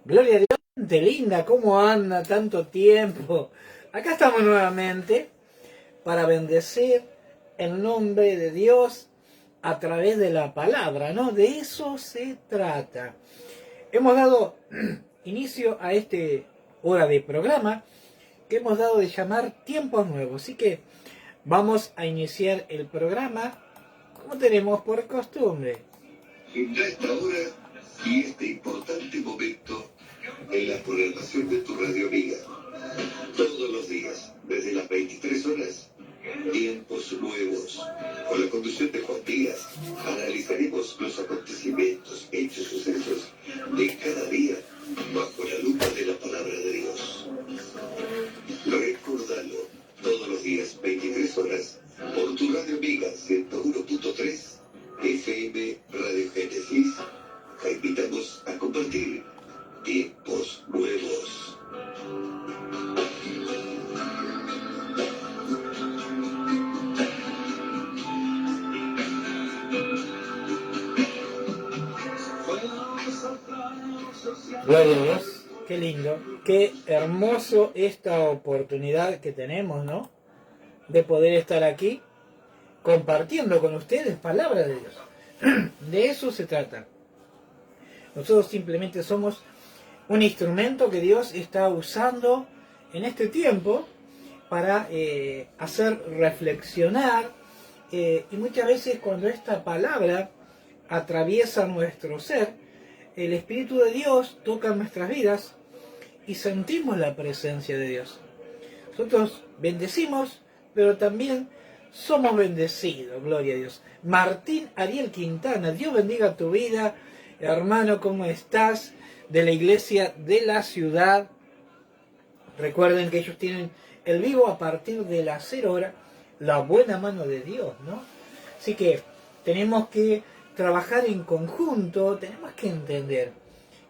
Gloria a Dios, gente linda, ¿cómo anda tanto tiempo? Acá estamos nuevamente para bendecir el nombre de Dios a través de la palabra, ¿no? De eso se trata. Hemos dado inicio a este hora de programa que hemos dado de llamar Tiempos Nuevos. Así que vamos a iniciar el programa como tenemos por costumbre. En esta hora y este importante momento en la programación de tu radio amiga. Todos los días, desde las 23 horas, Tiempos Nuevos. Con la conducción de Juan Díaz, analizaremos los acontecimientos, hechos, sucesos de cada día bajo la lupa de la palabra de Dios. Recórdalo, todos los días, 23 horas, por tu radio amiga 101.3 FM Radio Génesis. Te invitamos a compartir Tiempos Nuevos. Gloria a Dios, qué lindo, qué hermoso esta oportunidad que tenemos, ¿no? De poder estar aquí compartiendo con ustedes palabra de Dios. De eso se trata. Nosotros simplemente somos un instrumento que Dios está usando en este tiempo para hacer reflexionar y muchas veces cuando esta palabra atraviesa nuestro ser, el Espíritu de Dios toca nuestras vidas y sentimos la presencia de Dios. Nosotros bendecimos, pero también somos bendecidos, gloria a Dios. Martín Ariel Quintana, Dios bendiga tu vida, hermano, ¿cómo estás? De la iglesia de la ciudad. Recuerden que ellos tienen el vivo a partir de las 0 horas, la buena mano de Dios, ¿no? Así que tenemos que trabajar en conjunto, tenemos que entender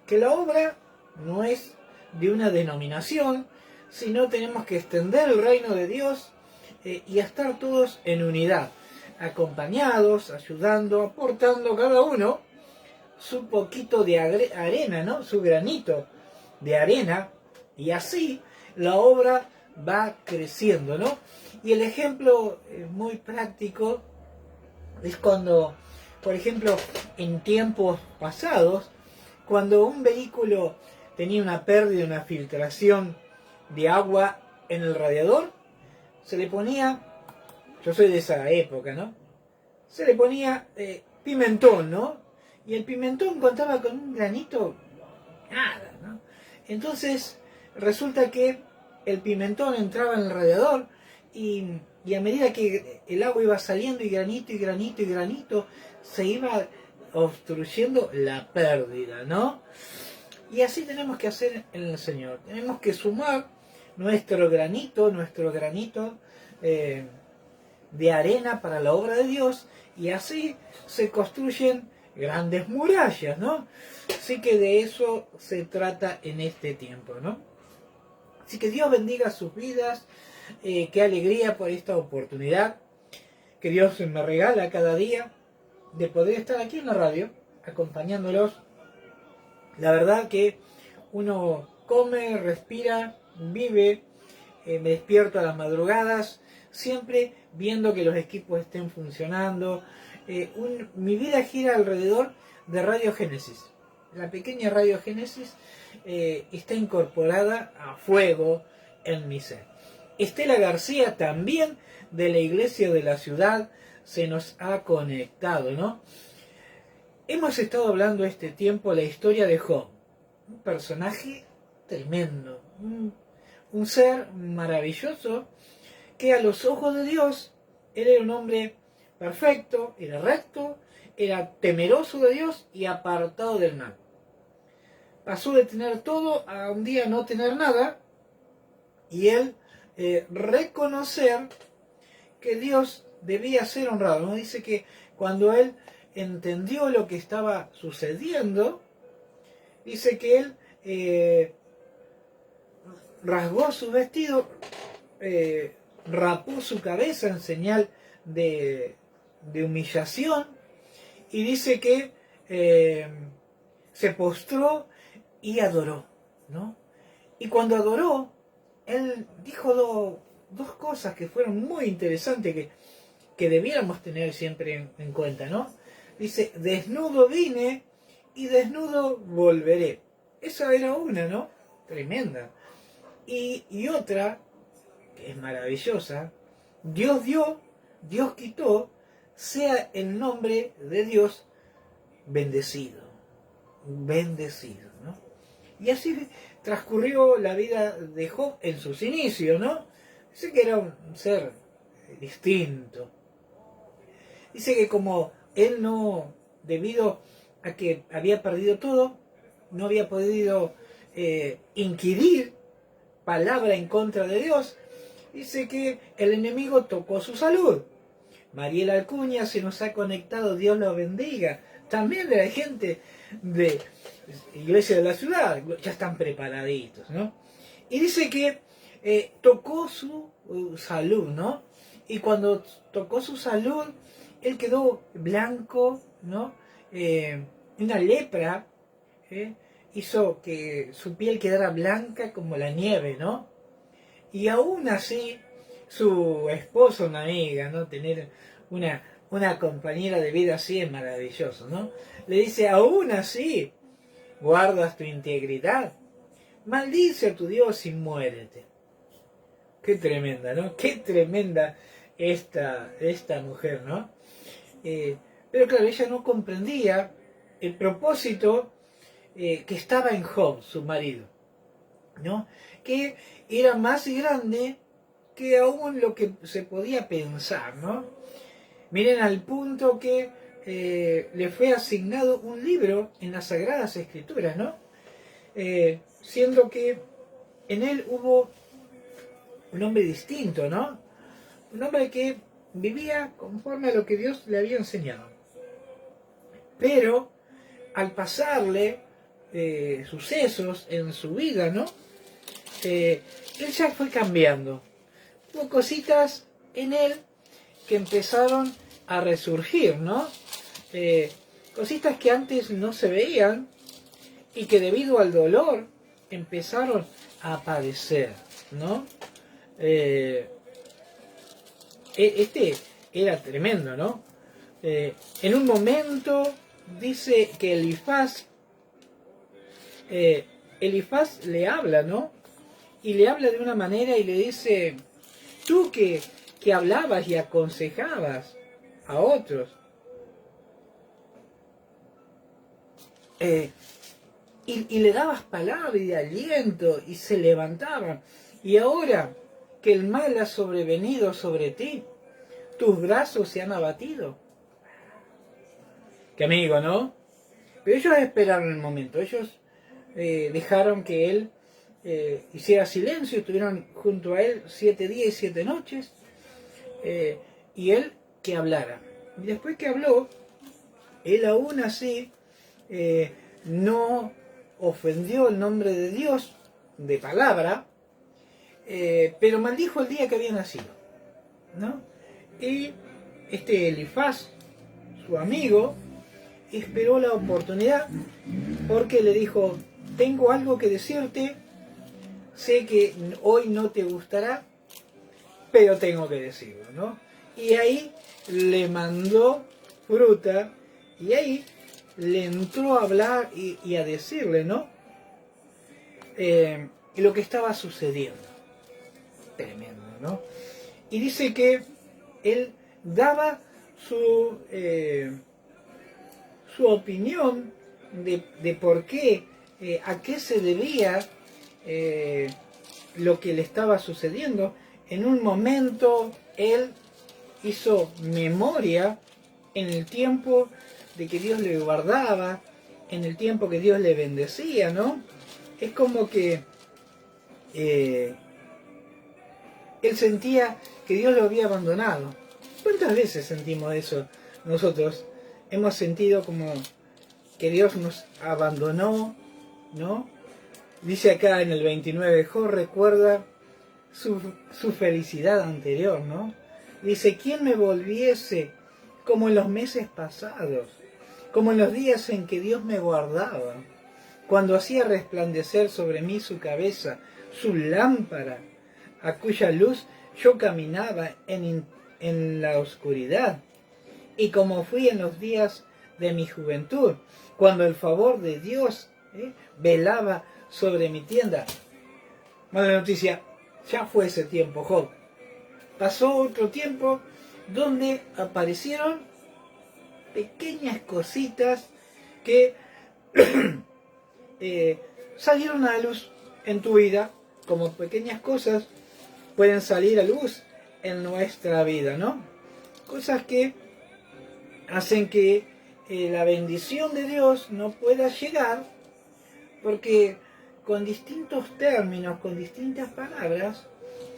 que la obra no es de una denominación, sino tenemos que extender el reino de Dios y estar todos en unidad, acompañados, ayudando, aportando cada uno su poquito de arena, ¿no? Su granito de arena, y así la obra va creciendo, ¿no? Y el ejemplo muy práctico es cuando, por ejemplo, en tiempos pasados, cuando un vehículo tenía una pérdida, una filtración de agua en el radiador, se le ponía, yo soy de esa época, ¿no? Se le ponía pimentón, ¿no? Y el pimentón contaba con un granito, nada, ¿no? Entonces, resulta que el pimentón entraba en el radiador y a medida que el agua iba saliendo y granito y granito y granito, se iba obstruyendo la pérdida, ¿no? Y así tenemos que hacer en el Señor. Tenemos que sumar nuestro granito de arena para la obra de Dios, y así se construyen grandes murallas, ¿no? Así que de eso se trata en este tiempo, ¿no? Así que Dios bendiga sus vidas, qué alegría por esta oportunidad que Dios me regala cada día de poder estar aquí en la radio, acompañándolos. La verdad que uno come, respira, vive, me despierto a las madrugadas, siempre viendo que los equipos estén funcionando. Mi vida gira alrededor de Radio Génesis. La pequeña Radio Génesis está incorporada a fuego en mi ser. Estela García también, de la iglesia de la ciudad, se nos ha conectado, ¿no? Hemos estado hablando este tiempo la historia de Job, un personaje tremendo, un ser maravilloso que a los ojos de Dios él era un hombre perfecto, era recto, era temeroso de Dios y apartado del mal. Pasó de tener todo a un día no tener nada, y él reconocer que Dios debía ser honrado. ¿No? Dice que cuando él entendió lo que estaba sucediendo, dice que él rasgó su vestido, rapó su cabeza en señal de humillación, y dice que se postró y adoró, ¿no? Y cuando adoró, él dijo dos cosas que fueron muy interesantes que debiéramos tener siempre en cuenta, ¿no? Dice, desnudo vine y desnudo volveré. Esa era una, ¿no? Tremenda. Y otra, que es maravillosa, Dios dio, Dios quitó, sea el nombre de Dios bendecido. Bendecido, ¿no? Y así transcurrió la vida de Job en sus inicios, ¿no? Dice que era un ser distinto. Dice que como él no, debido a que había perdido todo, no había podido inquirir palabra en contra de Dios, dice que el enemigo tocó su salud. Mariela Alcuña se nos ha conectado, Dios lo bendiga. También de la gente de Iglesia de la Ciudad, ya están preparaditos, ¿no? Y dice que tocó su salud, ¿no? Y cuando tocó su salud, él quedó blanco, ¿no? Una lepra hizo que su piel quedara blanca como la nieve, ¿no? Y aún así, su esposo, una amiga, ¿no? Tener una compañera de vida así es maravilloso, ¿no? Le dice, aún así, guardas tu integridad, maldice a tu Dios y muérete. Qué tremenda, ¿no? Qué tremenda esta mujer, ¿no? Pero claro, ella no comprendía el propósito que estaba en Job, su marido, ¿no? Que era más grande que aún lo que se podía pensar, ¿no? Miren al punto que le fue asignado un libro en las Sagradas Escrituras, ¿no? Siendo que en él hubo un hombre distinto, ¿no? Un hombre que vivía conforme a lo que Dios le había enseñado. Pero al pasarle sucesos en su vida, ¿no? Él ya fue cambiando. Hubo cositas en él que empezaron a resurgir, ¿no? Cositas que antes no se veían y que debido al dolor empezaron a aparecer, ¿no? Este era tremendo, ¿no? En un momento dice que Elifaz le habla, ¿no? Y le habla de una manera y le dice, tú que hablabas y aconsejabas a otros, y le dabas palabra y de aliento y se levantaban, y ahora que el mal ha sobrevenido sobre ti, tus brazos se han abatido. Qué amigo, ¿no? Pero ellos esperaron el momento, ellos dejaron que él hiciera silencio, estuvieron junto a él 7 días y 7 noches, y él que hablara. Y después que habló, él aún así no ofendió el nombre de Dios de palabra, pero maldijo el día que había nacido, ¿no? Y Elifaz, su amigo, esperó la oportunidad porque le dijo, tengo algo que decirte, sé que hoy no te gustará, pero tengo que decirlo, ¿no? Y ahí le mandó fruta y ahí le entró a hablar y a decirle, ¿no? Lo que estaba sucediendo. Tremendo, ¿no? Y dice que él daba su opinión de por qué, a qué se debía lo que le estaba sucediendo. En un momento él hizo memoria en el tiempo de que Dios le guardaba, en el tiempo que Dios le bendecía, ¿no? Es como que él sentía que Dios lo había abandonado. ¿Cuántas veces sentimos eso nosotros? Hemos sentido como que Dios nos abandonó, ¿no? Dice acá en el 29, Job recuerda su felicidad anterior, ¿no? Dice, ¿quién me volviese como en los meses pasados? Como en los días en que Dios me guardaba. cuando hacía resplandecer sobre mí su cabeza, su lámpara, a cuya luz yo caminaba en la oscuridad, y como fui en los días de mi juventud, cuando el favor de Dios velaba sobre mi tienda. Mala noticia, ya fue ese tiempo, Job. Pasó otro tiempo donde aparecieron pequeñas cositas que salieron a la luz en tu vida, como pequeñas cosas pueden salir a luz en nuestra vida, ¿no? Cosas que hacen que la bendición de Dios no pueda llegar, porque con distintos términos, con distintas palabras,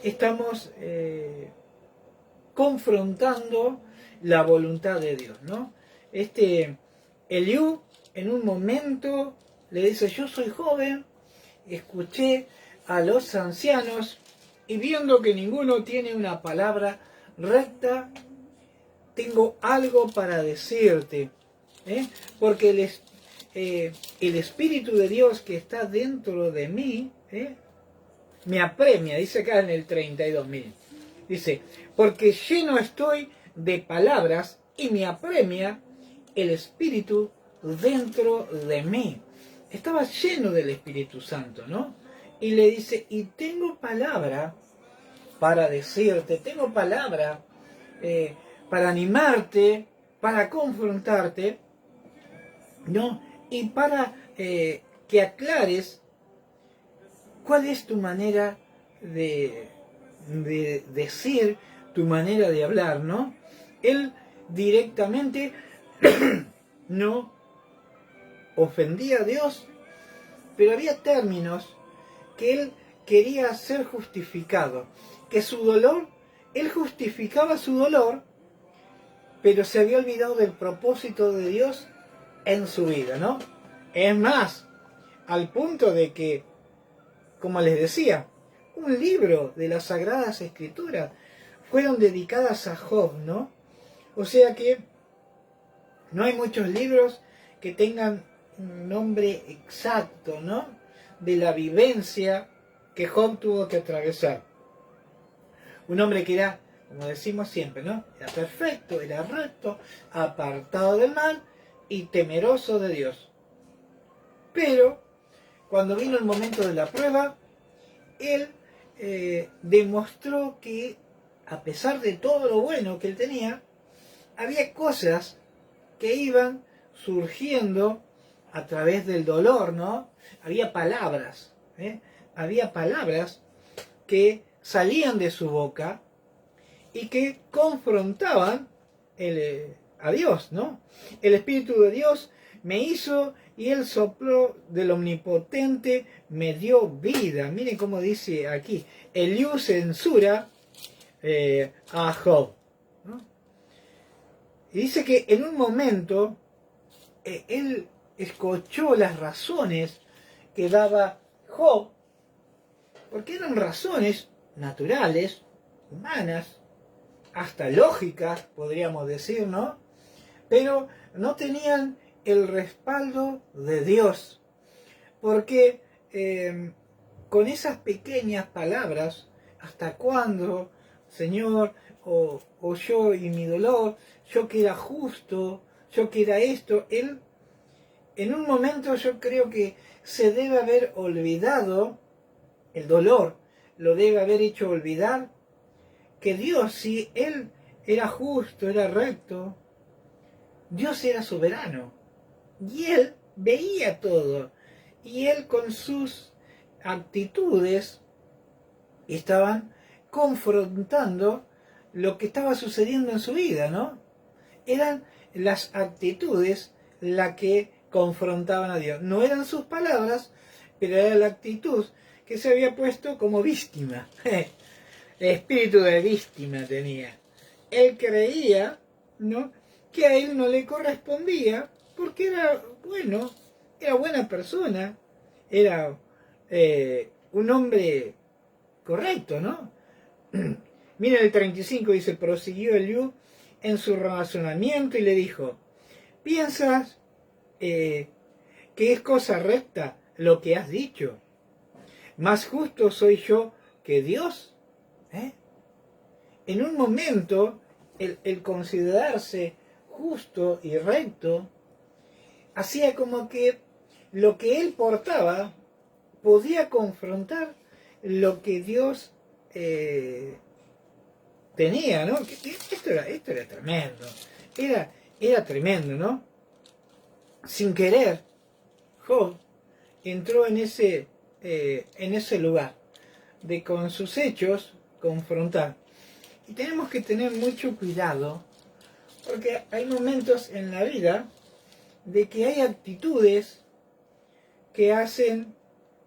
estamos confrontando la voluntad de Dios, ¿no? Eliú en un momento le dice: yo soy joven, escuché a los ancianos y viendo que ninguno tiene una palabra recta, tengo algo para decirte, porque el Espíritu de Dios que está dentro de mí me apremia, dice acá en el 32.000, dice, porque lleno estoy de palabras y me apremia el Espíritu dentro de mí. Estaba lleno del Espíritu Santo, ¿no? Y le dice, y tengo palabra para decirte, tengo palabra para animarte, para confrontarte, ¿no? Y para que aclares cuál es tu manera de decir, tu manera de hablar, ¿no? Él directamente no ofendía a Dios, pero había términos que él quería ser justificado, que su dolor, él justificaba su dolor, pero se había olvidado del propósito de Dios en su vida, ¿no? Es más, al punto de que, como les decía, un libro de las Sagradas Escrituras fueron dedicadas a Job, ¿no? O sea que no hay muchos libros que tengan un nombre exacto, ¿no? De la vivencia que Job tuvo que atravesar. Un hombre que era, como decimos siempre, ¿no? Era perfecto, era recto, apartado del mal y temeroso de Dios. Pero cuando vino el momento de la prueba, él demostró que, a pesar de todo lo bueno que él tenía, había cosas que iban surgiendo a través del dolor, ¿no? Había palabras que salían de su boca y que confrontaban a Dios, ¿no? El Espíritu de Dios me hizo y el soplo del Omnipotente me dio vida. Miren cómo dice aquí, Eliú censura a Job, ¿no? Y dice que en un momento él escuchó las razones que daba Job, porque eran razones naturales, humanas, hasta lógicas, podríamos decir, ¿no? Pero no tenían el respaldo de Dios, porque con esas pequeñas palabras, ¿hasta cuándo, Señor? O yo y mi dolor, yo que era justo, yo que era esto, él en un momento yo creo que se debe haber olvidado el dolor, lo debe haber hecho olvidar que Dios, si él era justo, era recto, Dios era soberano y él veía todo y él con sus actitudes estaban confrontando lo que estaba sucediendo en su vida, ¿no? Eran las actitudes las que confrontaban a Dios. No eran sus palabras, pero era la actitud que se había puesto como víctima. El espíritu de víctima tenía. Él creía, ¿no?, que a él no le correspondía porque era bueno, era buena persona, era un hombre correcto, ¿no? Miren el 35, dice, prosiguió Eliú en su razonamiento y le dijo, ¿piensas que que es cosa recta lo que has dicho. Más justo soy yo que Dios. En un momento, el considerarse justo y recto, hacía como que lo que él portaba podía confrontar lo que Dios tenía, ¿no? Esto era tremendo, era tremendo, ¿no? Sin querer, Job entró en ese lugar de con sus hechos confrontar. Y tenemos que tener mucho cuidado, porque hay momentos en la vida de que hay actitudes que hacen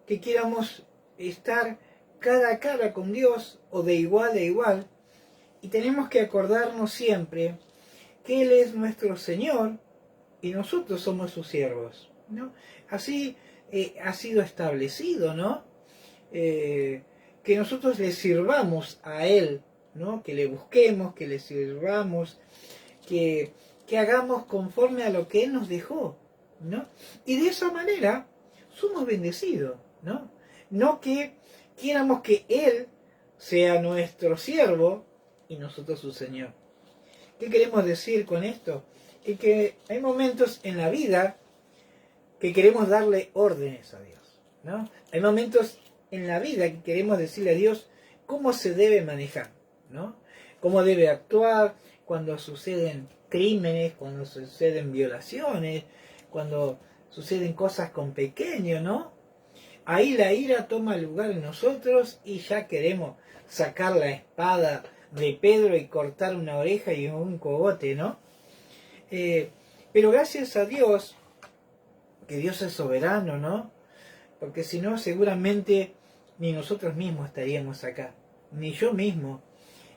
que queramos estar cara a cara con Dios o de igual a igual, y tenemos que acordarnos siempre que Él es nuestro Señor y nosotros somos sus siervos, ¿no? Así ha sido establecido, ¿no? Que nosotros le sirvamos a Él, ¿no? Que le busquemos, que le sirvamos, que hagamos conforme a lo que Él nos dejó, ¿no? Y de esa manera somos bendecidos, ¿no? No que quieramos que Él sea nuestro siervo y nosotros su Señor. ¿Qué queremos decir con esto? Es que hay momentos en la vida que queremos darle órdenes a Dios, ¿no? Hay momentos en la vida que queremos decirle a Dios cómo se debe manejar, ¿no? Cómo debe actuar cuando suceden crímenes, cuando suceden violaciones, cuando suceden cosas con pequeños, ¿no? Ahí la ira toma lugar en nosotros y ya queremos sacar la espada de Pedro y cortar una oreja y un cogote, ¿no? Pero gracias a Dios, que Dios es soberano, ¿no? Porque si no, seguramente ni nosotros mismos estaríamos acá, ni yo mismo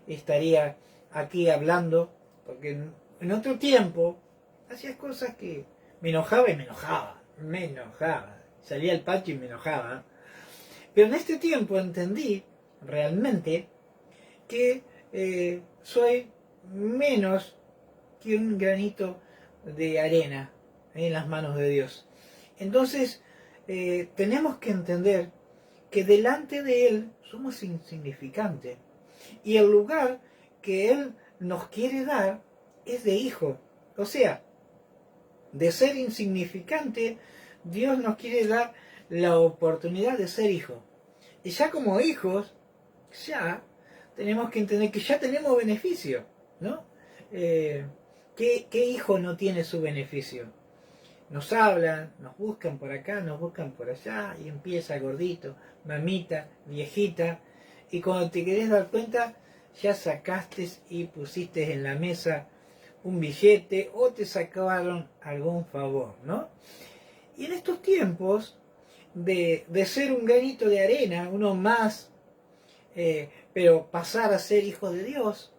estaría aquí hablando, porque en otro tiempo hacías cosas que me enojaba y me enojaba, salía al patio y me enojaba, pero en este tiempo entendí realmente que soy menos que un granito de arena en las manos de Dios. Entonces tenemos que entender que delante de Él somos insignificantes y el lugar que Él nos quiere dar es de hijo. O sea, de ser insignificante, Dios nos quiere dar la oportunidad de ser hijo. Y ya como hijos, ya tenemos que entender que ya tenemos beneficio, ¿no? ¿Qué hijo no tiene su beneficio? Nos hablan, nos buscan por acá, nos buscan por allá, y empieza gordito, mamita, viejita, y cuando te querés dar cuenta, ya sacaste y pusiste en la mesa un billete o te sacaron algún favor, ¿no? Y en estos tiempos de ser un granito de arena, uno más, pero pasar a ser hijo de Dios,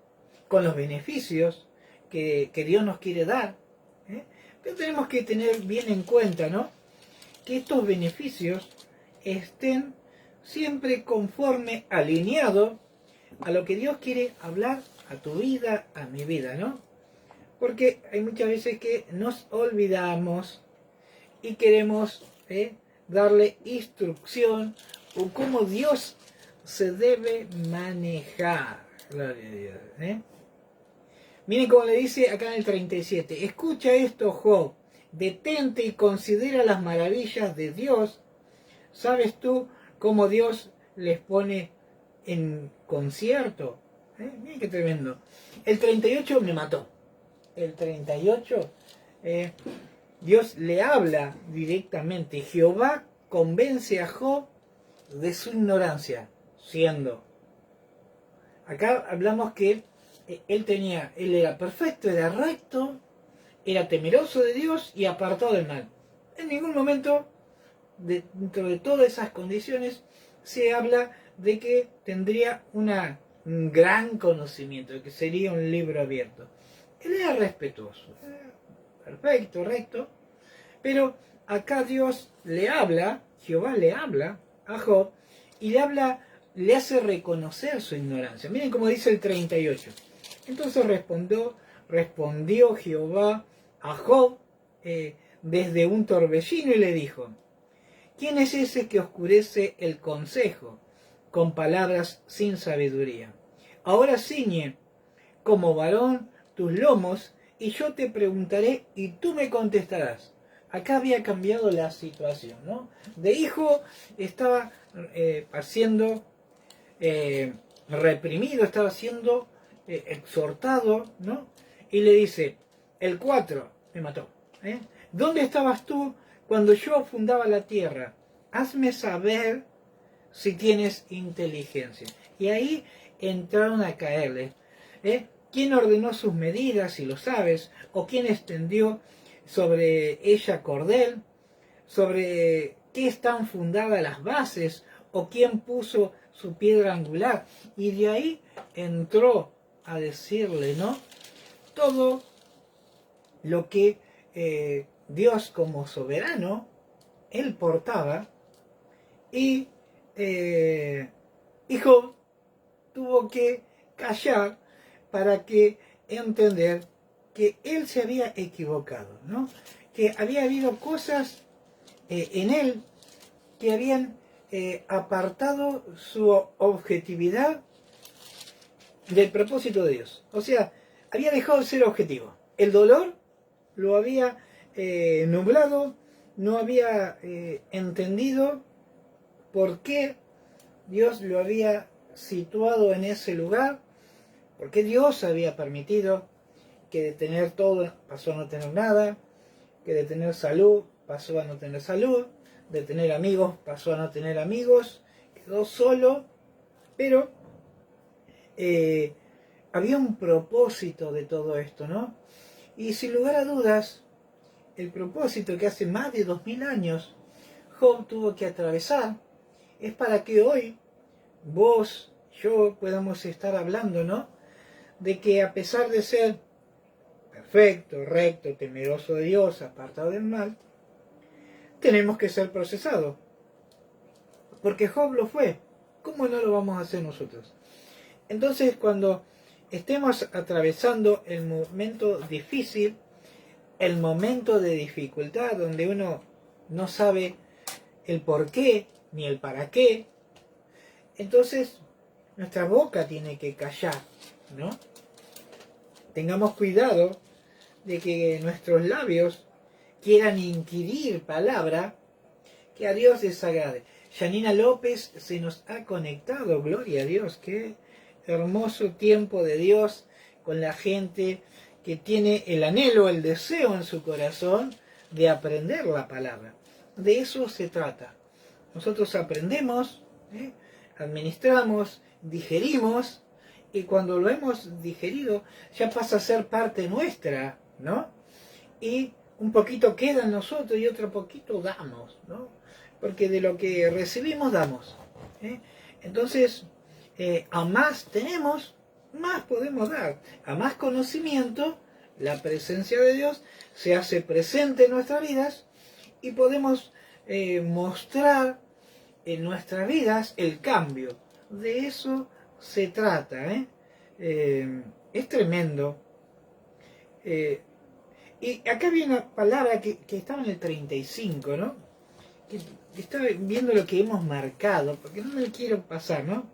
con los beneficios que Dios nos quiere dar, pero tenemos que tener bien en cuenta, ¿no? Que estos beneficios estén siempre conforme, alineado a lo que Dios quiere hablar a tu vida, a mi vida, ¿no? Porque hay muchas veces que nos olvidamos y queremos darle instrucción o cómo Dios se debe manejar. Gloria a Dios. Miren cómo le dice acá en el 37. Escucha esto, Job. Detente y considera las maravillas de Dios. ¿Sabes tú cómo Dios les pone en concierto? Miren qué tremendo. El 38 me mató. El 38, Dios le habla directamente. Jehová convence a Job de su ignorancia, siendo. Acá hablamos que él era perfecto, era recto, era temeroso de Dios y apartado del mal. En ningún momento, dentro de todas esas condiciones, se habla de que tendría un gran conocimiento, que sería un libro abierto. Él era respetuoso, perfecto, recto, pero acá Dios le habla, Jehová le habla a Job y le hace reconocer su ignorancia. Miren cómo dice el 38. Entonces respondió Jehová a Job desde un torbellino y le dijo: ¿quién es ese que oscurece el consejo con palabras sin sabiduría? Ahora ciñe como varón tus lomos y yo te preguntaré y tú me contestarás. Acá había cambiado la situación, ¿no? De hijo estaba siendo reprimido, estaba siendo exhortado, ¿no? Y le dice, el 4 me mató. ¿Dónde estabas tú cuando yo fundaba la tierra? Hazme saber si tienes inteligencia. Y ahí entraron a caerle. ¿Quién ordenó sus medidas, si lo sabes? ¿O quién extendió sobre ella cordel? ¿Sobre qué están fundadas las bases? ¿O quién puso su piedra angular? Y de ahí entró a decirle, ¿no? Todo lo que Dios como soberano, él portaba, y Job tuvo que callar para que entender que él se había equivocado, ¿no? Que había habido cosas en él que habían apartado su objetividad del propósito de Dios. O sea, había dejado de ser objetivo. El dolor lo había nublado, no había entendido por qué Dios lo había situado en ese lugar, por qué Dios había permitido que de tener todo pasó a no tener nada, que de tener salud pasó a no tener salud, de tener amigos pasó a no tener amigos, quedó solo, pero había un propósito de todo esto, ¿no? Y sin lugar a dudas, el propósito que hace más de 2000 años Job tuvo que atravesar es para que hoy vos, yo, podamos estar hablando, ¿no? De que a pesar de ser perfecto, recto, temeroso de Dios, apartado del mal, tenemos que ser procesados. Porque Job lo fue. ¿Cómo no lo vamos a hacer nosotros? Entonces, cuando estemos atravesando el momento difícil, el momento de dificultad, donde uno no sabe el por qué ni el para qué, entonces nuestra boca tiene que callar, ¿no? Tengamos cuidado de que nuestros labios quieran inquirir palabra que a Dios desagrade. Janina López se nos ha conectado, gloria a Dios, qué hermoso tiempo de Dios con la gente que tiene el anhelo, el deseo en su corazón de aprender la palabra. De eso se trata. Nosotros aprendemos, administramos, digerimos, y cuando lo hemos digerido ya pasa a ser parte nuestra, ¿no? Y un poquito queda en nosotros y otro poquito damos, ¿no? Porque de lo que recibimos damos. Entonces, a más tenemos, más podemos dar. A más conocimiento, la presencia de Dios se hace presente en nuestras vidas y podemos mostrar en nuestras vidas el cambio. De eso se trata. Es tremendo. Y acá había una palabra que estaba en el 35, ¿no? Que estaba viendo lo que hemos marcado, porque no me quiero pasar, ¿no?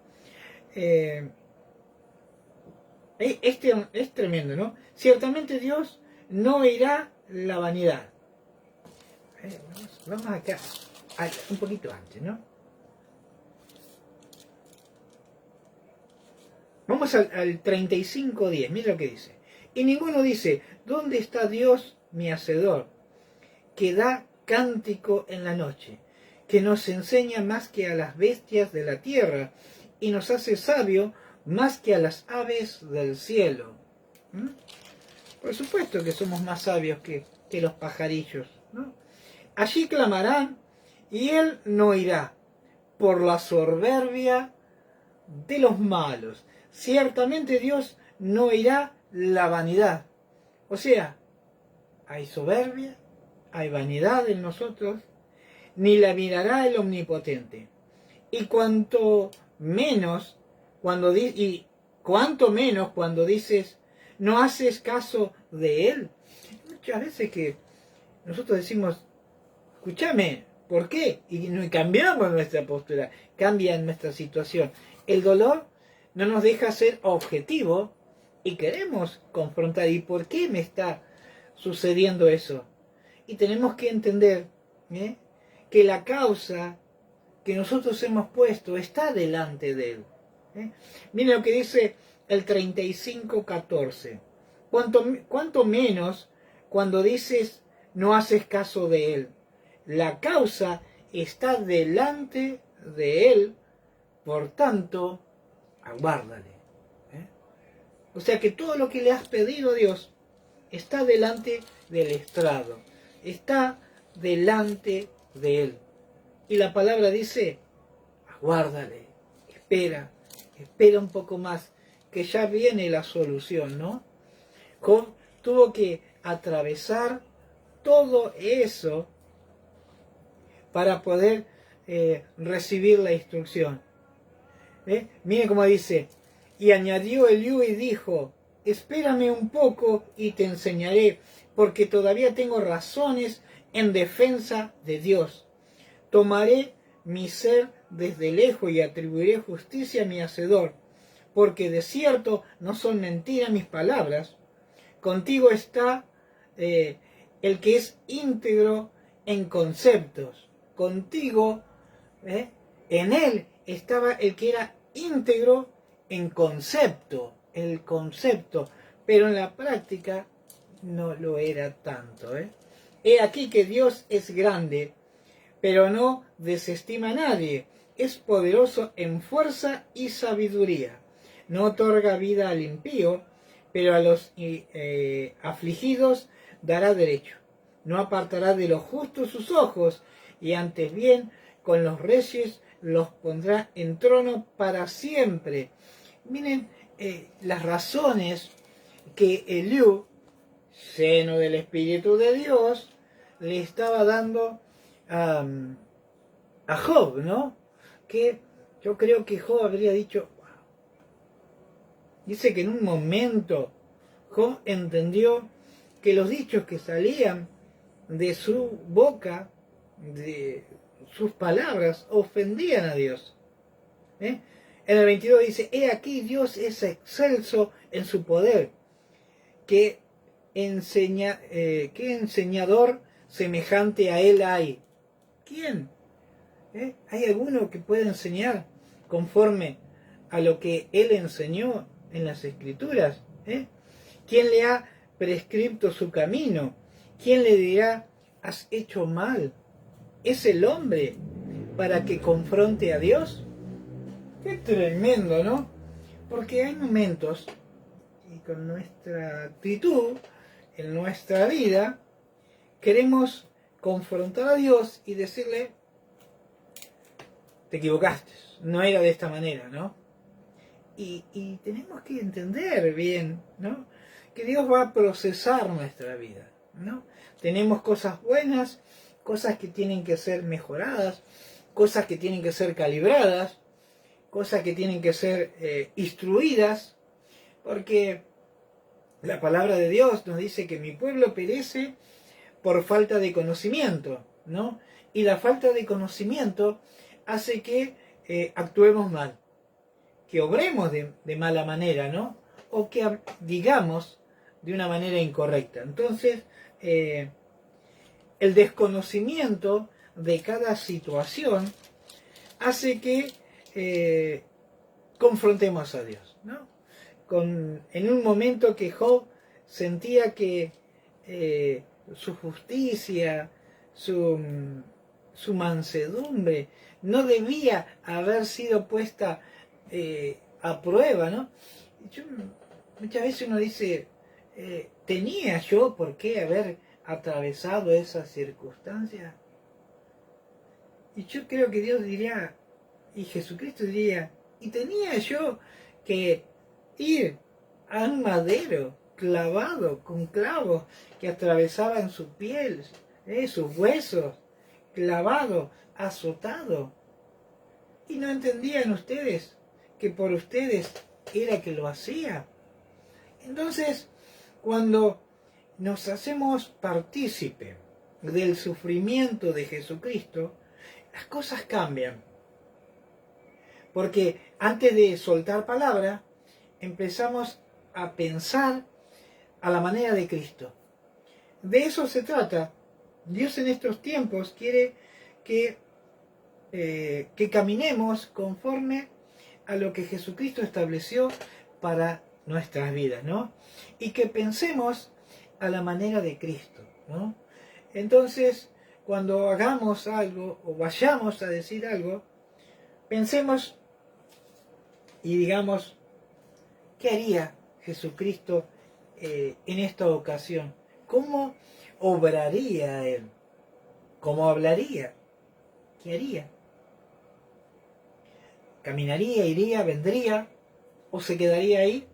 Es tremendo, ¿no? Ciertamente Dios no irá la vanidad. Vamos acá, un poquito antes, ¿no? Vamos al 35:10, mira lo que dice. Y ninguno dice, ¿dónde está Dios mi hacedor? Que da cántico en la noche, que nos enseña más que a las bestias de la tierra y nos hace sabio más que a las aves del cielo. Por supuesto que somos más sabios que los pajarillos, ¿no? Allí clamarán y él no irá por la soberbia de los malos. Ciertamente Dios no irá la vanidad. O sea, hay soberbia, hay vanidad en nosotros, ni la mirará el omnipotente. Y cuanto menos cuando dices no haces caso de él. Muchas veces que nosotros decimos, escúchame, ¿por qué? Y cambiamos nuestra postura, cambia nuestra situación. El dolor no nos deja ser objetivo y queremos confrontar. ¿Y por qué me está sucediendo eso? Y tenemos que entender que la causa que nosotros hemos puesto está delante de Él. Miren lo que dice el 35:14. Cuanto menos cuando dices no haces caso de Él. La causa está delante de Él, por tanto, aguárdale. O sea que todo lo que le has pedido a Dios está delante del estrado, está delante de Él. Y la palabra dice, aguárdale, espera un poco más, que ya viene la solución, ¿no? Job tuvo que atravesar todo eso para poder recibir la instrucción. Miren cómo dice, y añadió Eliú y dijo, espérame un poco y te enseñaré, porque todavía tengo razones en defensa de Dios. Tomaré mi ser desde lejos y atribuiré justicia a mi hacedor, porque de cierto no son mentiras mis palabras. Contigo está el que es íntegro en conceptos. Contigo, en él estaba el que era íntegro en concepto, el concepto, pero en la práctica no lo era tanto. He aquí que Dios es grande, pero no desestima a nadie. Es poderoso en fuerza y sabiduría. No otorga vida al impío, pero a los afligidos dará derecho. No apartará de los justos sus ojos, y antes bien con los reyes los pondrá en trono para siempre. Miren las razones que Eliú, lleno del Espíritu de Dios, le estaba dando a Job, ¿no? Que yo creo que Job habría dicho, wow. Dice que en un momento Job entendió que los dichos que salían de su boca, de sus palabras, ofendían a Dios. En el 22 dice, he aquí Dios es excelso en su poder, que ¿qué enseñador semejante a él hay? ¿Quién? ¿Hay alguno que pueda enseñar conforme a lo que él enseñó en las Escrituras? ¿Quién le ha prescripto su camino? ¿Quién le dirá, has hecho mal? ¿Es el hombre para que confronte a Dios? Qué tremendo, ¿no? Porque hay momentos, y con nuestra actitud, en nuestra vida, queremos confrontar a Dios y decirle, te equivocaste, no era de esta manera, ¿no? Y tenemos que entender bien, ¿no? Que Dios va a procesar nuestra vida, ¿no? Tenemos cosas buenas, cosas que tienen que ser mejoradas, cosas que tienen que ser calibradas, cosas que tienen que ser instruidas, porque la palabra de Dios nos dice que mi pueblo perece por falta de conocimiento, ¿no? Y la falta de conocimiento hace que actuemos mal, que obremos de mala manera, ¿no? O que digamos de una manera incorrecta. Entonces, el desconocimiento de cada situación hace que confrontemos a Dios, ¿no? En un momento que Job sentía que su justicia, su mansedumbre no debía haber sido puesta a prueba, ¿no? Muchas veces uno dice, ¿tenía yo por qué haber atravesado esa circunstancia? Y yo creo que Dios diría, y Jesucristo diría, ¿y tenía yo que ir a un madero clavado con clavos que atravesaban su piel, sus huesos, clavado, azotado? ¿Y no entendían ustedes que por ustedes era que lo hacía? Entonces, cuando nos hacemos partícipe del sufrimiento de Jesucristo, las cosas cambian. Porque antes de soltar palabra, empezamos a pensar a la manera de Cristo. De eso se trata. Dios en estos tiempos quiere que caminemos conforme a lo que Jesucristo estableció para nuestras vidas, ¿no? Y que pensemos a la manera de Cristo, ¿no? Entonces, cuando hagamos algo o vayamos a decir algo, pensemos y digamos, ¿qué haría Jesucristo en esta ocasión? ¿Cómo obraría Él? ¿Cómo hablaría? ¿Qué haría? ¿Caminaría, iría, vendría? ¿O se quedaría ahí?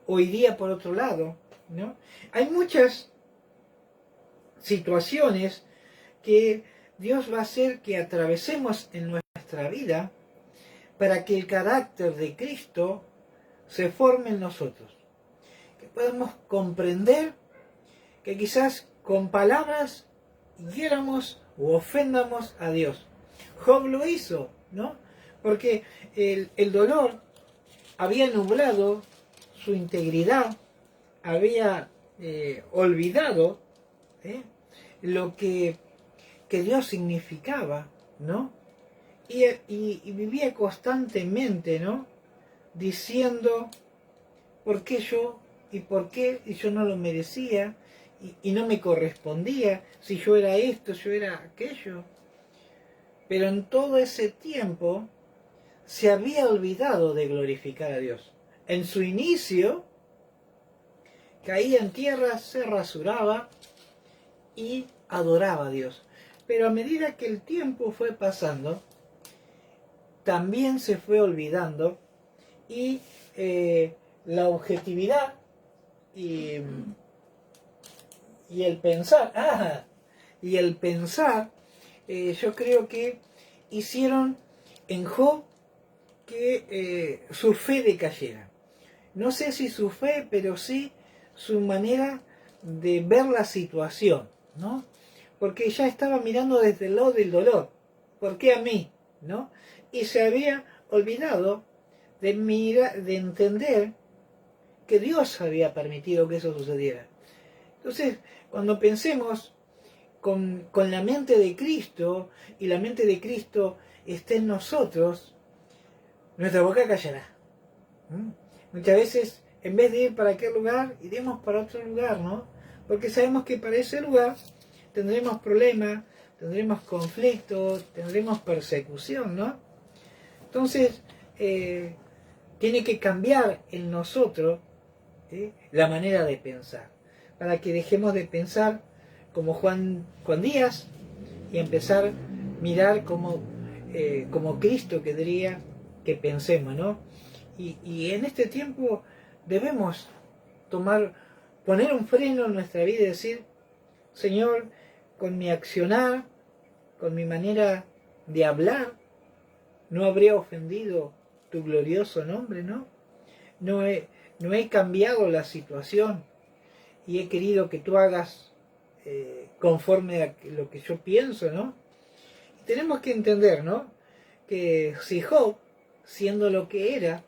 ¿O iría por otro lado? ¿No? Hay muchas situaciones que Dios va a hacer que atravesemos en nuestra vida para que el carácter de Cristo se forme en nosotros. Que podamos comprender que quizás con palabras hiéramos o ofendamos a Dios. Job lo hizo, ¿no? Porque el dolor había nublado su integridad, había olvidado lo que Dios significaba, ¿no? Y vivía constantemente, ¿no? Diciendo, ¿por qué yo? ¿Y por qué? Y yo no lo merecía, y no me correspondía, si yo era esto, yo era aquello. Pero en todo ese tiempo se había olvidado de glorificar a Dios. En su inicio, caía en tierra, se rasuraba y adoraba a Dios. Pero a medida que el tiempo fue pasando, también se fue olvidando y la objetividad y el pensar, yo creo que hicieron en Job que su fe decayera. No sé si su fe, pero sí su manera de ver la situación, ¿no? Porque ya estaba mirando desde el lado del dolor. ¿Por qué a mí? ¿No? Y se había olvidado de entender que Dios había permitido que eso sucediera. Entonces, cuando pensemos con la mente de Cristo, y la mente de Cristo esté en nosotros, nuestra boca callará. Muchas veces, en vez de ir para aquel lugar, iremos para otro lugar, ¿no? Porque sabemos que para ese lugar tendremos problemas, tendremos conflictos, tendremos persecución, ¿no? Entonces, tiene que cambiar en nosotros la manera de pensar, para que dejemos de pensar como Juan Díaz y empezar a mirar como Cristo querría que pensemos, ¿no? Y en este tiempo debemos poner un freno en nuestra vida y decir, Señor, con mi accionar, con mi manera de hablar, no habría ofendido tu glorioso nombre, ¿no? No he cambiado la situación y he querido que tú hagas conforme a lo que yo pienso, ¿no? Y tenemos que entender, ¿no? Que si Job, siendo lo que era,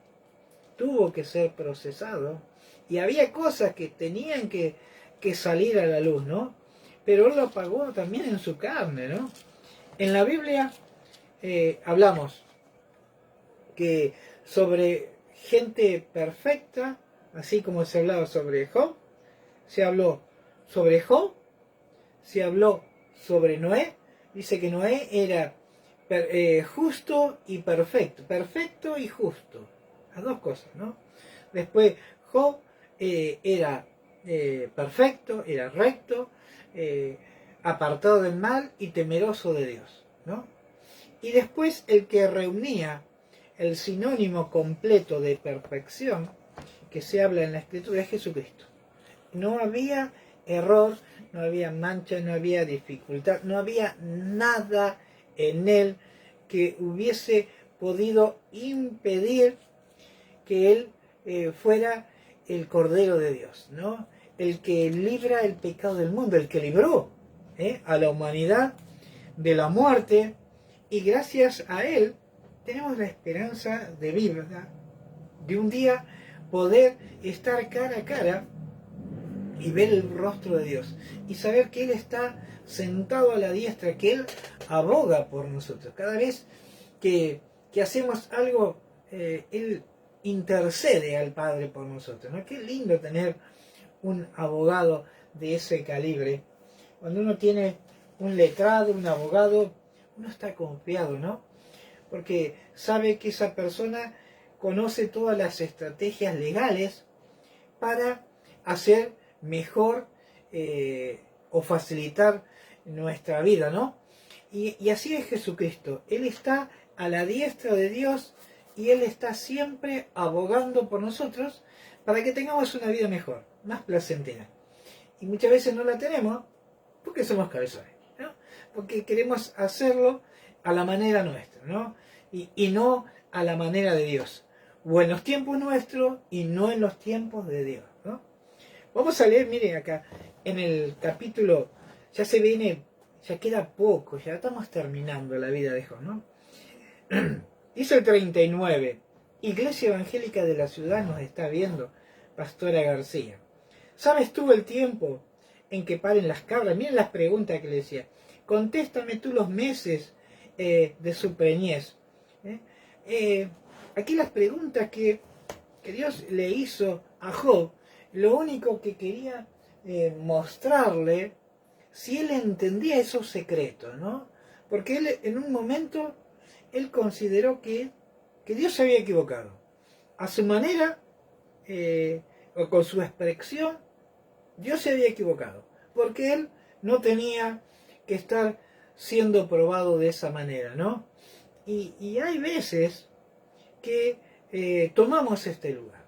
tuvo que ser procesado y había cosas que tenían que salir a la luz, ¿no? Pero él lo pagó también en su carne, ¿no? En la Biblia hablamos que sobre gente perfecta, así como se hablaba sobre Job, se habló sobre Job, se habló sobre Noé. Dice que Noé era justo y perfecto y justo, las dos cosas, ¿no? Después Job era perfecto, era recto, apartado del mal y temeroso de Dios, ¿no? Y después el que reunía el sinónimo completo de perfección que se habla en la Escritura es Jesucristo. No había error, no había mancha, no había dificultad, no había nada en él que hubiese podido impedir que él fuera el Cordero de Dios, ¿no? El que libra el pecado del mundo, el que libró a la humanidad de la muerte, y gracias a Él tenemos la esperanza de vida, de un día poder estar cara a cara y ver el rostro de Dios y saber que Él está sentado a la diestra, que Él aboga por nosotros. Cada vez que hacemos algo, Él intercede al Padre por nosotros, ¿no? Qué lindo tener un abogado de ese calibre. Cuando uno tiene un letrado, un abogado, uno está confiado, ¿no? Porque sabe que esa persona conoce todas las estrategias legales para hacer mejor o facilitar nuestra vida, ¿no? Y así es Jesucristo. Él está a la diestra de Dios y Él está siempre abogando por nosotros para que tengamos una vida mejor, más placentera. Y muchas veces no la tenemos porque somos cabezones, ¿no? Porque queremos hacerlo a la manera nuestra, ¿no? Y no a la manera de Dios. O en los tiempos nuestros y no en los tiempos de Dios, ¿no? Vamos a leer, miren acá, en el capítulo, ya se viene, ya queda poco, ya estamos terminando la vida de Job, ¿no? Dice el 39, Iglesia Evangélica de la Ciudad nos está viendo, Pastora García. ¿Sabes tú el tiempo en que paren las cabras? Miren las preguntas que le decía. Contéstame tú los meses de su preñez. Aquí las preguntas que Dios le hizo a Job, lo único que quería mostrarle si él entendía esos secretos, ¿no? Porque él en un momento, él consideró que Dios se había equivocado. A su manera, o con su expresión, Dios se había equivocado. Porque él no tenía que estar siendo probado de esa manera, ¿no? Y hay veces que tomamos este lugar,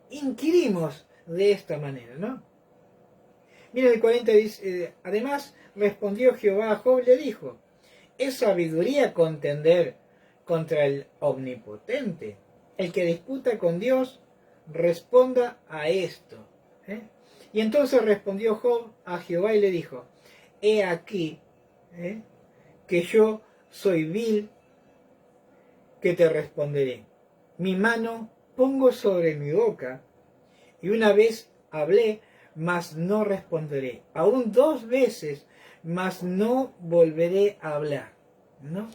inquirimos de esta manera, ¿no? Mira el 40 dice, además respondió Jehová a Job y le dijo, ¿es sabiduría contender contra el omnipotente? El que disputa con Dios, responda a esto. Y entonces respondió Job a Jehová y le dijo, he aquí que yo soy vil, que te responderé. Mi mano pongo sobre mi boca, y una vez hablé, mas no responderé. Aún 2 veces, mas no volveré a hablar, ¿no?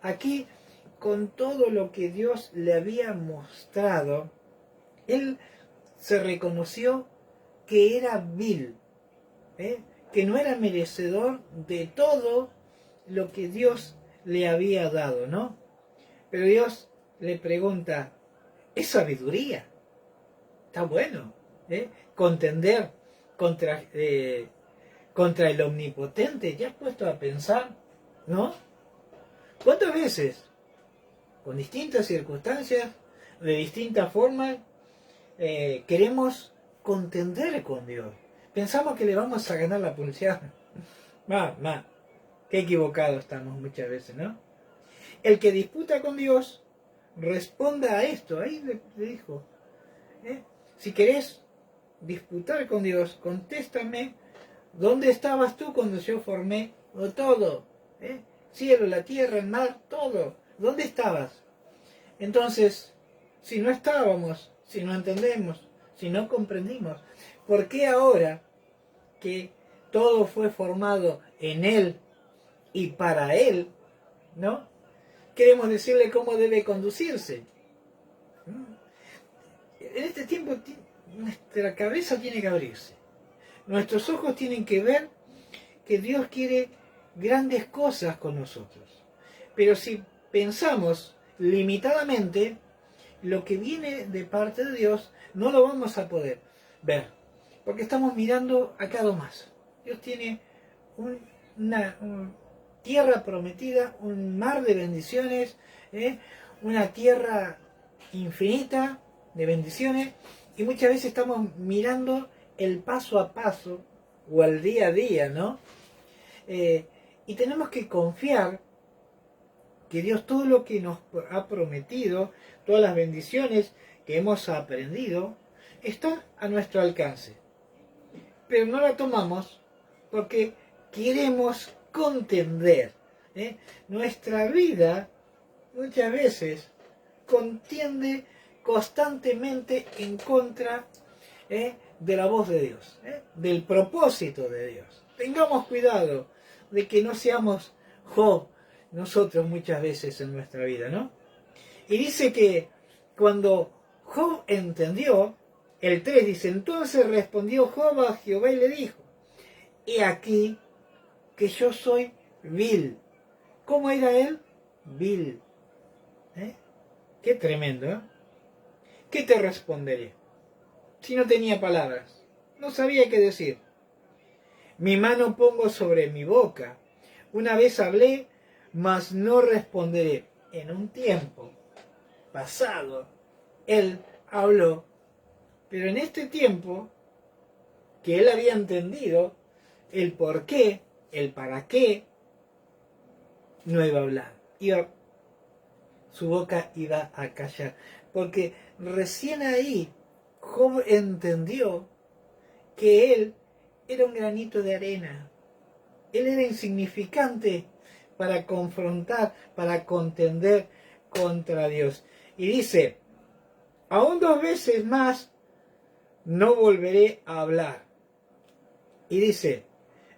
Aquí, con todo lo que Dios le había mostrado, él se reconoció que era vil, que no era merecedor de todo lo que Dios le había dado, ¿no? Pero Dios le pregunta, ¿es sabiduría? Está bueno, contender contra el omnipotente. ¿Ya has puesto a pensar, no? ¿Cuántas veces, con distintas circunstancias, de distintas formas, queremos contender con Dios? Pensamos que le vamos a ganar la pulsión. Qué equivocados estamos muchas veces, ¿no? El que disputa con Dios, responda a esto. Ahí le dijo, si querés disputar con Dios, contéstame, ¿dónde estabas tú cuando yo formé todo? Cielo, la tierra, el mar, todo. ¿Dónde estabas? Entonces, si no estábamos, si no entendemos, si no comprendimos, ¿por qué ahora que todo fue formado en Él y para Él, ¿no? Queremos decirle cómo debe conducirse? En este tiempo nuestra cabeza tiene que abrirse. Nuestros ojos tienen que ver que Dios quiere grandes cosas con nosotros. Pero si pensamos limitadamente, lo que viene de parte de Dios no lo vamos a poder ver. Porque estamos mirando acá más. Dios tiene una tierra prometida, un mar de bendiciones, una tierra infinita de bendiciones, y muchas veces estamos mirando el paso a paso o el día a día, ¿no? Y tenemos que confiar que Dios todo lo que nos ha prometido, todas las bendiciones que hemos aprendido, está a nuestro alcance. Pero no la tomamos porque queremos contender. Nuestra vida muchas veces contiende constantemente en contra de la voz de Dios, del propósito de Dios. Tengamos cuidado de que no seamos Job nosotros muchas veces en nuestra vida, ¿no? Y dice que cuando Job entendió, el 3 dice, entonces respondió Job a Jehová y le dijo, he aquí que yo soy vil. ¿Cómo era él? Vil. Qué tremendo, ¿eh? ¿Qué te responderé? Si no tenía palabras, no sabía qué decir. Mi mano pongo sobre mi boca. Una vez hablé, mas no responderé. En un tiempo pasado, él habló, pero en este tiempo que él había entendido el por qué, el para qué, no iba a hablar. Su boca iba a callar. Porque recién ahí Job entendió que él era un granito de arena. Él era insignificante para confrontar, para contender contra Dios. Y dice, aún 2 veces más no volveré a hablar. Y dice,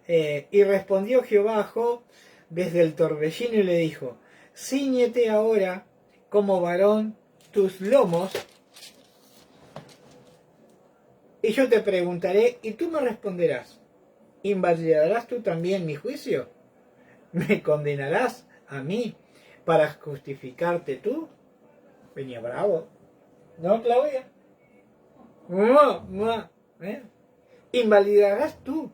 y respondió Jehová a Job desde el torbellino y le dijo, cíñete ahora como varón tus lomos, y yo te preguntaré, y tú me responderás, ¿invalidarás tú también mi juicio? ¿Me condenarás a mí para justificarte tú? Venía bravo. ¿No, Claudia? ¿Invalidarás tú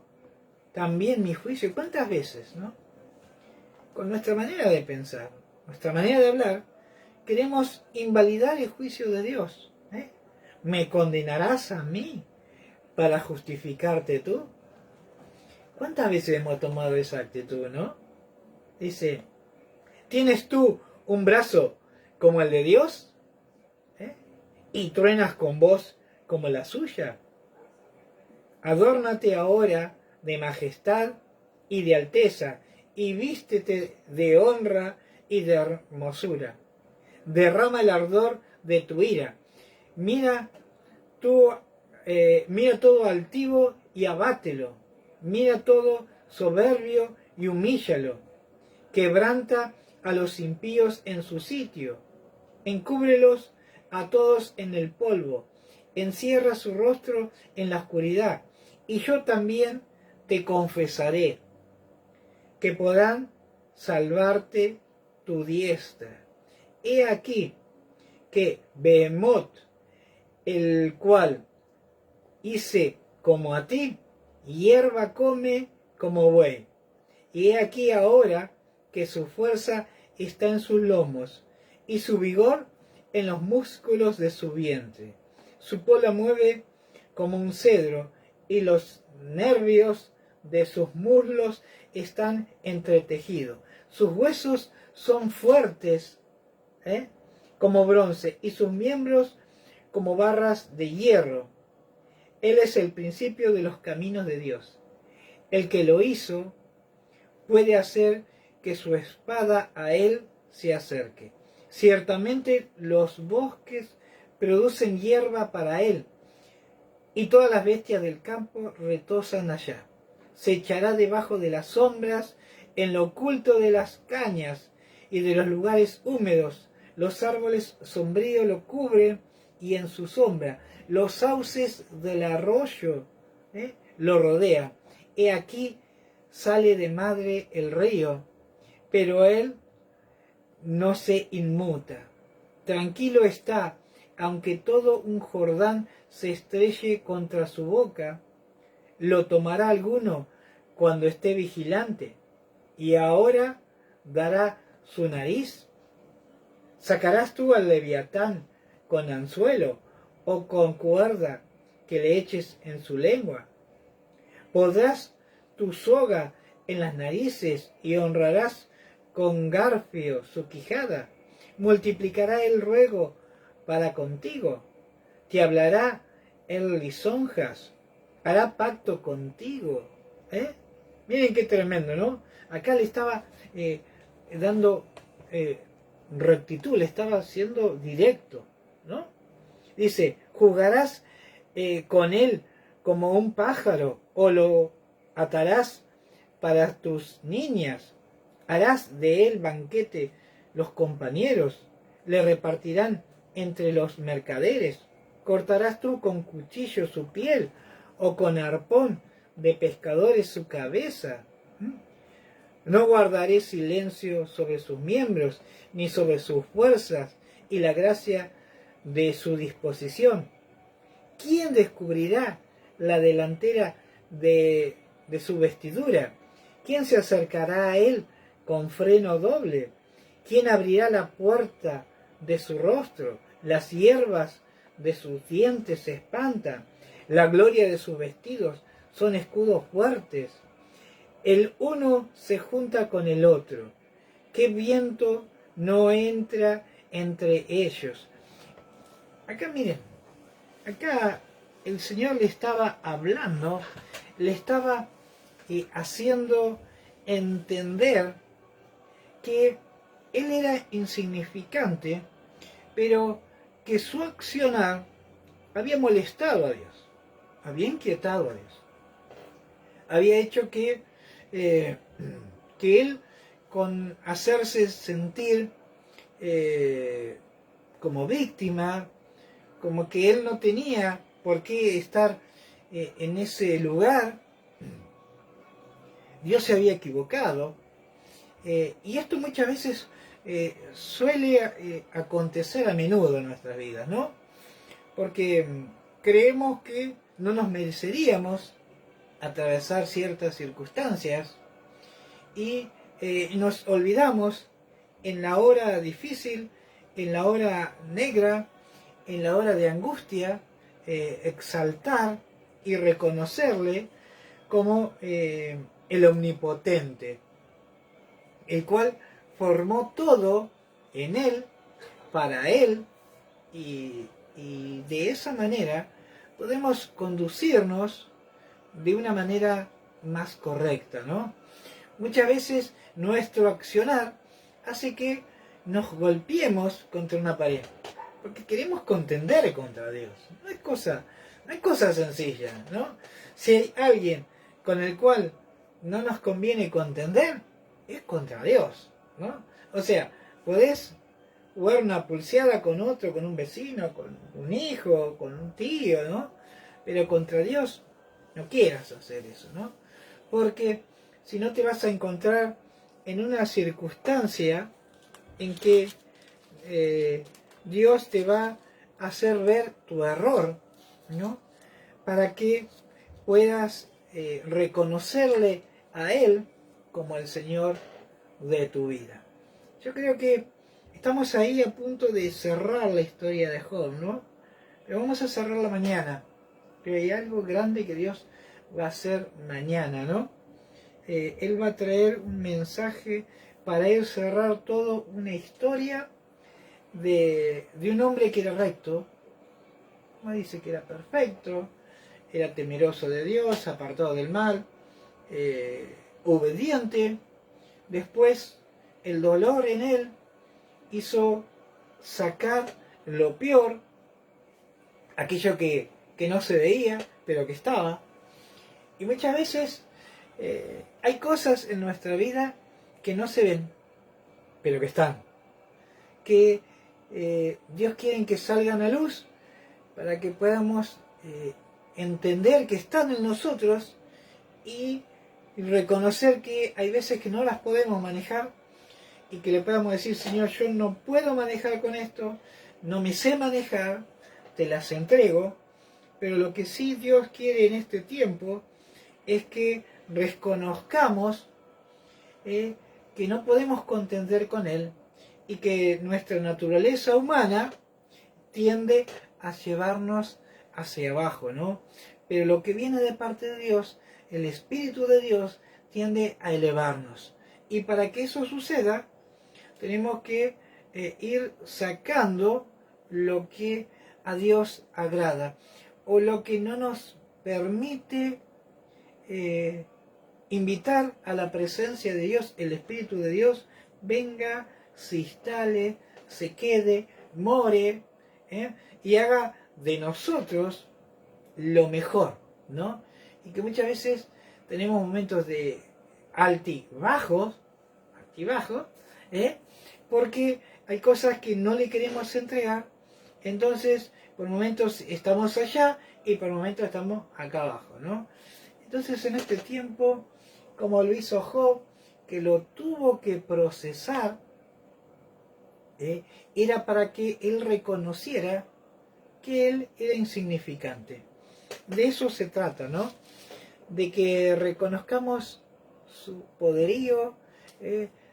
también mi juicio? ¿Cuántas veces, no? Con nuestra manera de pensar, nuestra manera de hablar, queremos invalidar el juicio de Dios. ¿Me condenarás a mí para justificarte tú? ¿Cuántas veces hemos tomado esa actitud, no? Dice, ¿tienes tú un brazo como el de Dios? ¿Y truenas con voz como la suya? Adórnate ahora de majestad y de alteza, y vístete de honra y de hermosura. Derrama el ardor de tu ira. Mira todo altivo y abátelo. Mira todo soberbio y humíllalo. Quebranta a los impíos en su sitio. Encúbrelos a todos en el polvo. Encierra su rostro en la oscuridad. Y yo también te confesaré que podrán salvarte tu diestra. He aquí que Behemoth, el cual hice como a ti, hierba come como buey. Y he aquí ahora que su fuerza está en sus lomos, y su vigor en los músculos de su vientre. Su cola mueve como un cedro, y los nervios de sus muslos están entretejidos. Sus huesos son fuertes, como bronce, y sus miembros como barras de hierro. Él es el principio de los caminos de Dios. El que lo hizo puede hacer que su espada a él se acerque. Ciertamente los bosques producen hierba para él, y todas las bestias del campo retozan allá. Se echará debajo de las sombras, en lo oculto de las cañas y de los lugares húmedos. Los árboles sombríos lo cubren, y en su sombra los sauces del arroyo lo rodean. He aquí sale de madre el río, pero él no se inmuta. Tranquilo está, aunque todo un Jordán se estrelle contra su boca. Lo tomará alguno cuando esté vigilante, y ahora dará su nariz. ¿Sacarás tú al leviatán con anzuelo o con cuerda que le eches en su lengua? Pondrás tu soga en las narices y honrarás con garfio su quijada. Multiplicará el ruego para contigo. Te hablará en lisonjas. Hará pacto contigo. Miren qué tremendo, ¿no? Acá le estaba dando rectitud, le estaba siendo directo, ¿no? Dice, ¿jugarás con él como un pájaro o lo atarás para tus niñas? ¿Harás de él banquete los compañeros? ¿Le repartirán entre los mercaderes? ¿Cortarás tú con cuchillo su piel o con arpón de pescadores su cabeza? No guardaré silencio sobre sus miembros, ni sobre sus fuerzas y la gracia de su disposición. ¿Quién descubrirá la delantera de su vestidura? ¿Quién se acercará a él con freno doble? ¿Quién abrirá la puerta de su rostro? Las hierbas de sus dientes se espantan. La gloria de sus vestidos son escudos fuertes. El uno se junta con el otro. ¿Qué viento no entra entre ellos? Acá miren, acá el Señor le estaba hablando, le estaba haciendo entender que él era insignificante, pero que su accionar había molestado a Dios, había inquietado a Dios, había hecho que él, con hacerse sentir como víctima, como que él no tenía por qué estar en ese lugar, Dios se había equivocado. Y esto muchas veces suele acontecer a menudo en nuestras vidas, ¿no? Porque creemos que no nos mereceríamos atravesar ciertas circunstancias y nos olvidamos en la hora difícil, en la hora negra, en la hora de angustia, exaltar y reconocerle como el omnipotente, el cual formó todo en él, para él, y de esa manera podemos conducirnos de una manera más correcta, ¿no? Muchas veces nuestro accionar hace que nos golpeemos contra una pared, porque queremos contender contra Dios. No es cosa sencilla, ¿no? Si hay alguien con el cual no nos conviene contender, es contra Dios, ¿no? O sea, podés jugar una pulseada con otro, con un vecino, con un hijo, con un tío, ¿no? Pero contra Dios no quieras hacer eso, ¿no? Porque si no te vas a encontrar en una circunstancia en que Dios te va a hacer ver tu error, ¿no? Para que puedas reconocerle a Él como el Señor de tu vida. Yo creo que estamos ahí a punto de cerrar la historia de Job, ¿no? Pero vamos a cerrarla mañana. Pero hay algo grande que Dios va a hacer mañana, ¿no? Él va a traer un mensaje para ir cerrar todo una historia de un hombre que era recto, no dice que era perfecto, era temeroso de Dios, apartado del mal, obediente. Después el dolor en él hizo sacar lo peor, aquello que no se veía, pero que estaba. Y muchas veces hay cosas en nuestra vida que no se ven, pero que están. Que Dios quiere que salgan a luz para que podamos entender que están en nosotros y reconocer que hay veces que no las podemos manejar y que le podamos decir: Señor, yo no puedo manejar con esto, no me sé manejar, te las entrego. Pero lo que sí Dios quiere en este tiempo es que reconozcamos que no podemos contender con Él y que nuestra naturaleza humana tiende a llevarnos hacia abajo, ¿no? Pero lo que viene de parte de Dios, el Espíritu de Dios, tiende a elevarnos. Y para que eso suceda, tenemos que ir sacando lo que a Dios agrada, o lo que no nos permite invitar a la presencia de Dios, el Espíritu de Dios, venga, se instale, se quede, more, y haga de nosotros lo mejor, ¿no? Y que muchas veces tenemos momentos de altibajos, porque hay cosas que no le queremos entregar, entonces por momentos estamos allá y por momentos estamos acá abajo, ¿no? Entonces en este tiempo, como lo hizo Job, que lo tuvo que procesar, era para que él reconociera que él era insignificante. De eso se trata, ¿no? De que reconozcamos su poderío,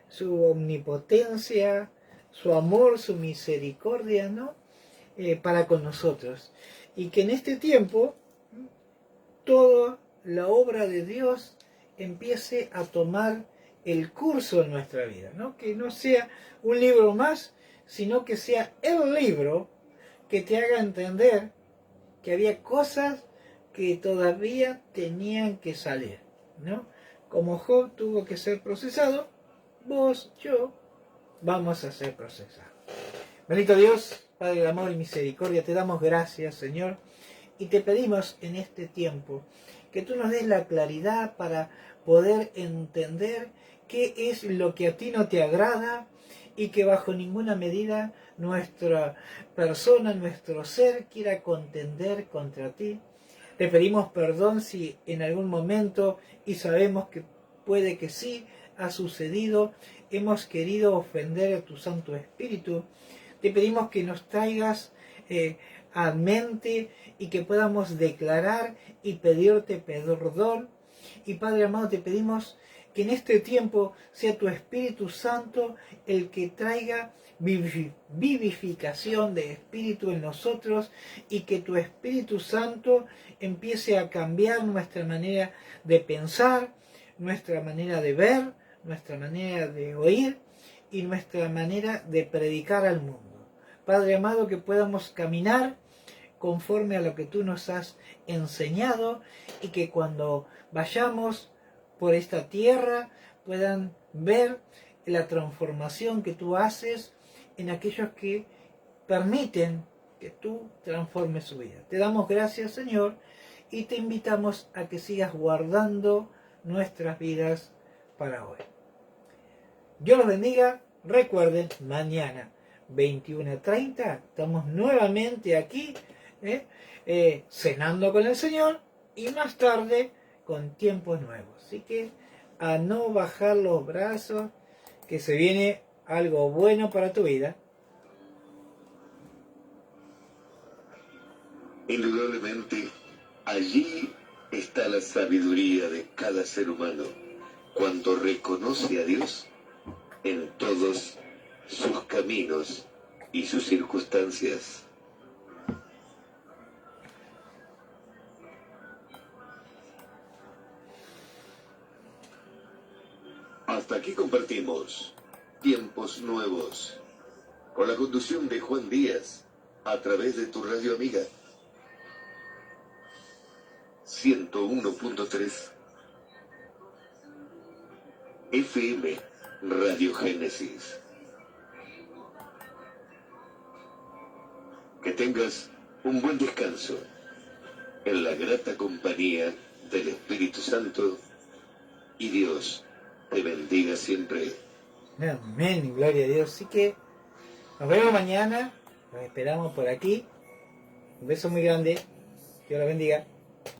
su omnipotencia, su amor, su misericordia, ¿no? Para con nosotros. Y que en este tiempo toda la obra de Dios empiece a tomar el curso en nuestra vida, ¿no? Que no sea un libro más, sino que sea el libro que te haga entender que había cosas que todavía tenían que salir, ¿no? Como Job tuvo que ser procesado, vos, yo, vamos a ser procesados. Bendito Dios, Padre de amor y misericordia, te damos gracias, Señor, y te pedimos en este tiempo que tú nos des la claridad para poder entender qué es lo que a ti no te agrada y que bajo ninguna medida nuestra persona, nuestro ser quiera contender contra ti. Te pedimos perdón si en algún momento, y sabemos que puede que sí, ha sucedido, hemos querido ofender a tu Santo Espíritu. Te pedimos que nos traigas a mente y que podamos declarar y pedirte perdón. Y Padre amado, te pedimos que en este tiempo sea tu Espíritu Santo el que traiga vivificación de espíritu en nosotros y que tu Espíritu Santo empiece a cambiar nuestra manera de pensar, nuestra manera de ver, nuestra manera de oír y nuestra manera de predicar al mundo. Padre amado, que podamos caminar conforme a lo que tú nos has enseñado y que cuando vayamos por esta tierra puedan ver la transformación que tú haces en aquellos que permiten que tú transformes su vida. Te damos gracias, Señor, y te invitamos a que sigas guardando nuestras vidas para hoy. Dios los bendiga. Recuerden, mañana 21:30 estamos nuevamente aquí cenando con el Señor y más tarde con tiempos nuevos. Así que a no bajar los brazos, que se viene algo bueno para tu vida. Indudablemente, allí está la sabiduría de cada ser humano cuando reconoce a Dios en todos sus caminos y sus circunstancias. Hasta aquí compartimos Tiempos Nuevos, con la conducción de Juan Díaz, a través de tu radio amiga 101.3 FM Radio Génesis. Que tengas un buen descanso en la grata compañía del Espíritu Santo y Dios te bendiga siempre. Amén, gloria a Dios. Así que nos vemos mañana, los esperamos por aquí. Un beso muy grande, Dios los bendiga.